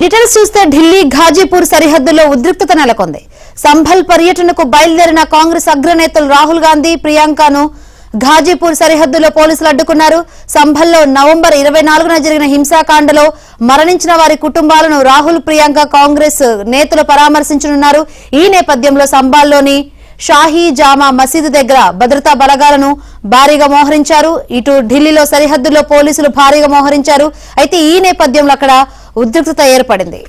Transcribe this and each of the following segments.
Details చూస్తే ఢిల్లీ ఘాజీపూర్ సరిహద్దులో ఉద్రిక్తత నెలకొంది. సంభల్ పర్యటనకు బయలుదేరిన కాంగ్రెస్ అగ్రనేతలు రాహుల్ గాంధీ, ప్రియాంకను ఘాజీపూర్ సరిహద్దులో పోలీసులు అడ్డుకున్నారు. సంభల్లో నవంబర్ 24న జరిగిన హింసాకాండలో మరణించిన వారి కుటుంబాలను రాహుల్, ప్రియాంక కాంగ్రెస్ నేతలు పరామర్శించనున్నారు. ఈ నేపథ్యంలో సంభల్లోని షాహీ జామా మసీదు దగ్గర భద్రతా బలగాలను భారీగా మోహరించారు. ఇటు ఢిల్లీలో సరిహద్దులో పోలీసులు భారీగా మోహరించారు. అయితే ఈ నేపథ్యంలో అక్కడ ఉద్రిక్తత ఏర్పడింది.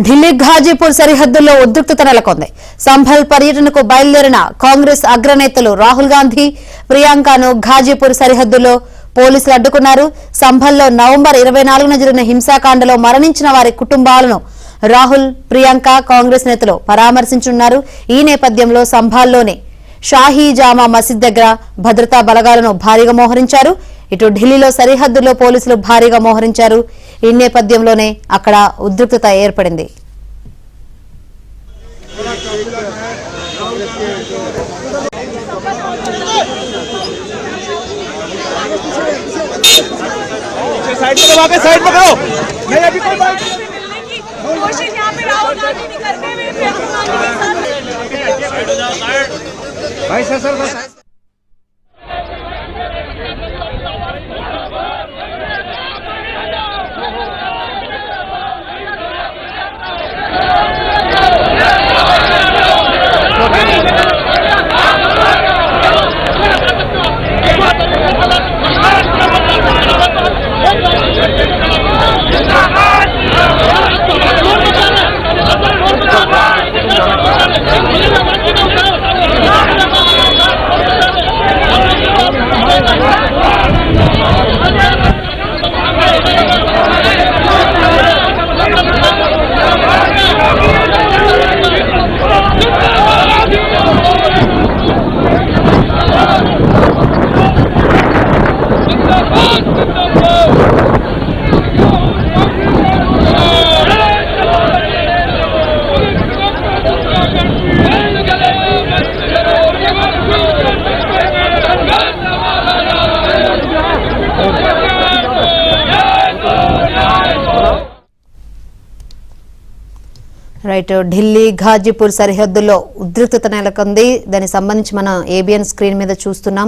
ఢిల్లీ ఘాజీపూర్ సరిహద్దుల్లో ఉద్రిక్తత నెలకొంది. సంభల్ పర్యటనకు బయలుదేరిన కాంగ్రెస్ అగ్రనేతలు రాహుల్ గాంధీ, ప్రియాంకను ఘాజీపూర్ సరిహద్దులో పోలీసులు అడ్డుకున్నారు. సంభల్లో నవంబర్ 24న జరిగిన హింసాకాండలో మరణించిన వారి కుటుంబాలను రాహుల్, ప్రియాంక కాంగ్రెస్ నేతలు పరామర్శించనున్నారు. ఈ నేపథ్యంలో సంభల్లోని షాహీ జామా మసీద్ దగ్గర భద్రతా బలగాలను భారీగా మోహరించారు. ఇటు ఢిల్లీలో సరిహద్దులో పోలీసులు భారీగా మోహరించారు. ఈ నేపథ్యంలోనే అక్కడ ఉద్రిక్తత ఏర్పడింది. రైట్, ఢిల్లీ ఘాజీపూర్ సరిహద్దుల్లో ఉద్రిక్తత నెలకొంది. దానికి సంబంధించి మనం ఏబిఎన్ స్క్రీన్ మీద చూస్తున్నాం.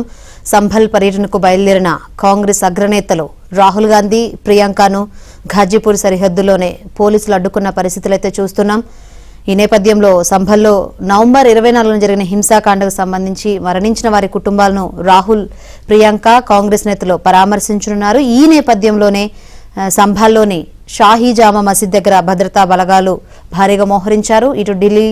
సంభల్ పర్యటనకు బయలుదేరిన కాంగ్రెస్ అగ్రనేతలు రాహుల్ గాంధీ, ప్రియాంకను ఘాజీపూర్ సరిహద్దులోనే పోలీసులు అడ్డుకున్న పరిస్థితులు అయితే చూస్తున్నాం. ఈ నేపథ్యంలో సంభల్లో నవంబర్ 24న జరిగిన హింసాకాండకు సంబంధించి మరణించిన వారి కుటుంబాలను రాహుల్, ప్రియాంక కాంగ్రెస్ నేతలు పరామర్శించనున్నారు. ఈ నేపథ్యంలోనే సంభల్లోని షాహీ జామా మసీద్ దగ్గర భద్రతా బలగాలు భారీగా మోహరించారు. ఇటు ఢిల్లీ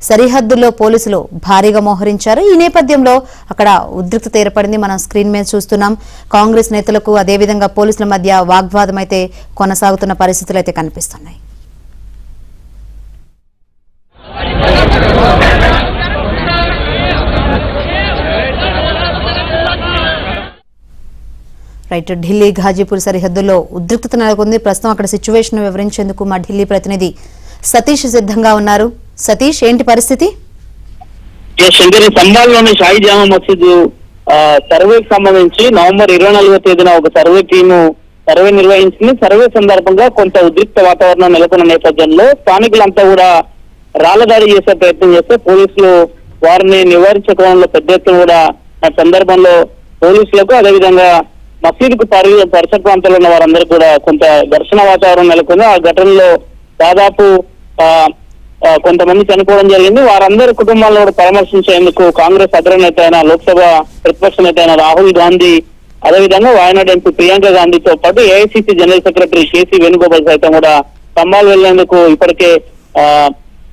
సరిహద్దుల్లో పోలీసులు భారీగా మోహరించారు. ఈ నేపథ్యంలో అక్కడ ఉద్రిక్తత ఏర్పడింది. మనం స్క్రీన్ మీద చూస్తున్నాం. కాంగ్రెస్ నేతలకు అదేవిధంగా పోలీసుల మధ్య వాగ్వాదం అయితే కొనసాగుతున్న పరిస్థితులు అయితే కనిపిస్తున్నాయి. రైట్, ఢిల్లీ ఘాజీపూర్ సరిహద్దులో ఉద్రిక్తత నెలకొంది. ప్రస్తుతం అక్కడ సిచ్యువేషన్ వివరించేందుకు మా ఢిల్లీ ప్రతినిధి సతీష్ సిద్ధంగా ఉన్నారు. సతీష్, ఏంటి పరిస్థితి? సంభాల్లోని షాహీ జామా మసీదు సర్వేకి సంబంధించి నవంబర్ 24వ తేదీన ఒక సర్వే నిర్వహించింది. సర్వే సందర్భంగా కొంత ఉద్రిక్త వాతావరణం నెలకొన్న నేపథ్యంలో స్థానికులంతా కూడా రాళ్లదాడి చేసే ప్రయత్నం చేస్తే పోలీసులు వారిని నివారించే క్రమంలో పెద్ద ఎత్తున కూడా ఆ సందర్భంలో పోలీసులకు అదేవిధంగా మసీదుకు పరిసర ప్రాంతాల్లో ఉన్న వారందరూ కూడా కొంత ఘర్షణ వాతావరణం నెలకొంది. ఆ ఘటనలో దాదాపు కొంతమంది చనిపోవడం జరిగింది. వారందరి కుటుంబాలను కూడా పరామర్శించేందుకు కాంగ్రెస్ అగ్రనేత అయిన లోక్సభ ప్రతిపక్ష నేత అయిన రాహుల్ గాంధీ, అదేవిధంగా వాయనాడ్ ఎంపీ ప్రియాంక గాంధీతో పాటు AICC general secretary KC Venugopal సైతం కూడా సంభాల్ వెళ్లేందుకు ఇప్పటికే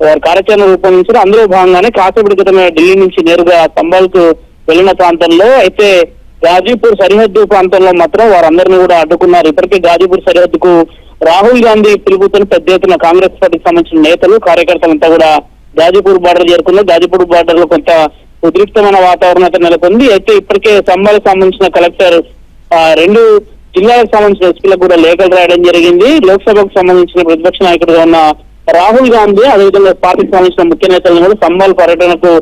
వారు కార్యాచరణ రూపొందించారు. అందులో భాగంగానే కాసేపటి క్రితమే ఢిల్లీ నుంచి నేరుగా సంభాల్ కు వెళ్లిన ప్రాంతంలో అయితే గాజీపూర్ సరిహద్దు ప్రాంతంలో మాత్రం వారందరినీ కూడా అడ్డుకున్నారు. ఇప్పటికే గాజీపూర్ సరిహద్దుకు రాహుల్ గాంధీ పిలుపుతో పెద్ద ఎత్తున కాంగ్రెస్ పార్టీకి సంబంధించిన నేతలు కార్యకర్తలంతా కూడా గాజీపూర్ బార్డర్ చేరుకున్నారు. గాజీపూర్ బార్డర్ లో కొంత ఉద్రిక్తమైన వాతావరణం అయితే నెలకొంది. అయితే ఇప్పటికే సంబాలకు సంబంధించిన కలెక్టర్ రెండు జిల్లాలకు సంబంధించిన ఎస్పీలకు కూడా లేఖలు రాయడం జరిగింది. లోక్సభకు సంబంధించిన ప్రతిపక్ష నాయకుడిగా ఉన్న రాహుల్ గాంధీ అదేవిధంగా పార్టీకి సంబంధించిన ముఖ్య నేతలను కూడా సంబాల్ పర్యటనకు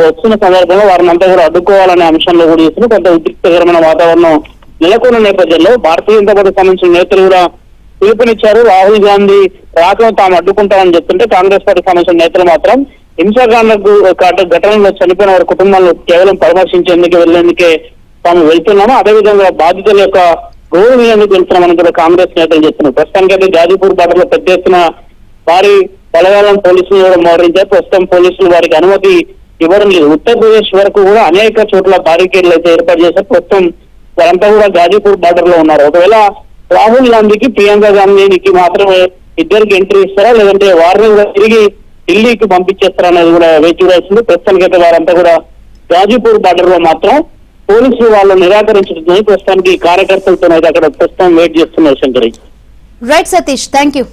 వస్తున్న సందర్భంగా వారిని అంతా కూడా అడ్డుకోవాలనే అంశంలో కూడా చేస్తున్న కొంత ఉద్రిక్తకరమైన వాతావరణం నెలకొన్న నేపథ్యంలో భారతీయ జనతా పార్టీకి సంబంధించిన నేతలు కూడా పిలుపునిచ్చారు. రాహుల్ గాంధీ రాకను తాము అడ్డుకుంటామని చెప్తుంటే కాంగ్రెస్ పార్టీకి సంబంధించిన నేతలు మాత్రం హింసాకాండకు ఘటనలో చనిపోయిన వారి కుటుంబాలను కేవలం పరామర్శించేందుకు వెళ్లేందుకే తాము వెళ్తున్నాము, అదేవిధంగా బాధితుల యొక్క గౌరవనీయానికి వెళ్తున్నామని కూడా కాంగ్రెస్ నేతలు చెప్తున్నారు. ప్రస్తుతానికైతే గాజీపూర్ బార్డర్ లో పెద్ద ఎత్తున భారీ బలగాలను పోలీసులు కూడా మోహరించారు. ప్రస్తుతం పోలీసులు వారికి అనుమతి ఇవ్వడం లేదు. ఉత్తరప్రదేశ్ వరకు కూడా అనేక చోట్ల బారికేడ్లు అయితే ఏర్పాటు చేశారు. ప్రస్తుతం వారంతా కూడా గాజీపూర్ బార్డర్ లో ఉన్నారు. ఒకవేళ రాహుల్ గాంధీకి ప్రియాంక గాంధీకి మాత్రమే ఇద్దరికి ఎంట్రీ ఇస్తారా, లేదంటే వారిని కూడా తిరిగి ఢిల్లీకి పంపించేస్తారా అనేది కూడా వేచి చూడాల్సింది. ప్రస్తుతానికైతే వారంతా కూడా గాజీపూర్ బార్డర్ లో మాత్రం పోలీసులు వాళ్ళు నిరాకరించడం ప్రస్తుతానికి కార్యకర్తలతో అయితే అక్కడ ప్రస్తుతం వెయిట్ చేస్తున్నారు. Shankari. Right Satish, thank you.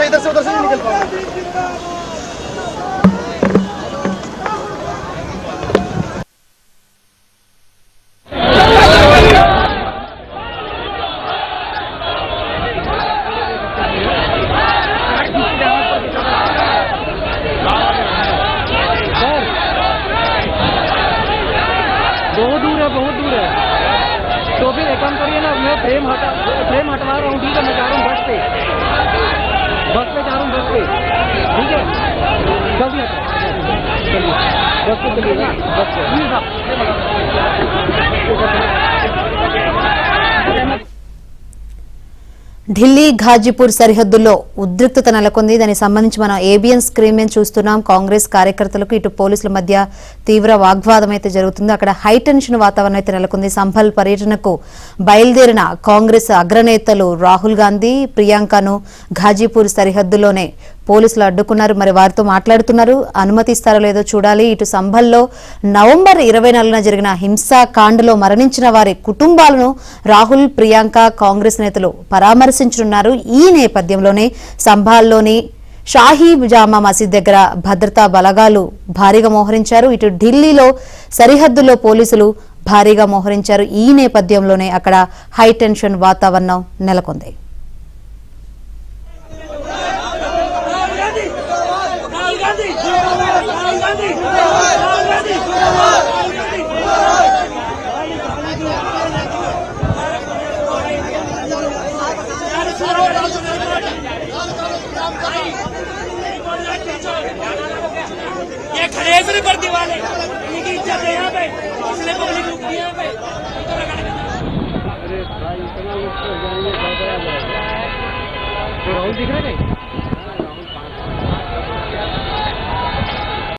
इधर से नहीं निकल पाओ। बहुत दूर है। तो फिर एक काम करिए ना, मैं फ्रेम हटवा रहा हूँ, ठीक है, मैं जा रहा हूँ बस पे जा रहा हूँ, बस पे, ठीक है, जल्दी हटो, चलिए बस पे चलिएगा, बस पे। ఢిల్లీ ఘాజీపూర్ సరిహద్దుల్లో ఉద్రిక్తత నెలకొంది. దానికి సంబంధించి మనం ఏబిఎన్ స్క్రీన్ మీద చూస్తున్నాం. కాంగ్రెస్ కార్యకర్తలకు ఇటు పోలీసుల మధ్య తీవ్ర వాగ్వాదం అయితే జరుగుతుంది. అక్కడ హైటెన్షన్ వాతావరణం అయితే నెలకొంది. సంభల్ పర్యటనకు బయలుదేరిన కాంగ్రెస్ అగ్రనేతలు రాహుల్ గాంధీ, ప్రియాంకను ఘాజీపూర్ సరిహద్దులోనే పోలీసులు అడ్డుకున్నారు. మరి వారితో మాట్లాడుతున్నారు, అనుమతిస్తారో లేదో చూడాలి. ఇటు సంభల్లో నవంబర్ 24న జరిగిన హింసాకాండలో మరణించిన వారి కుటుంబాలను రాహుల్, ప్రియాంక, కాంగ్రెస్ నేతలు పరామర్శించనున్నారు. ఈ నేపథ్యంలోనే సంభాల్లోని షాహీ జామా మసీద్ దగ్గర భద్రతా బలగాలు భారీగా మోహరించారు. ఇటు ఢిల్లీలో సరిహద్దులో పోలీసులు భారీగా మోహరించారు. ఈ నేపథ్యంలోనే అక్కడ హై టెన్షన్ వాతావరణం నెలకొంది. ये खड़े से भर्ती वाले इनकी इज्जत है यहाँ पे, इसलिए पब्लिक रुकती है यहाँ पे। अरे भाई इतना लोग तो जाएंगे, राहुल दिख रहा है?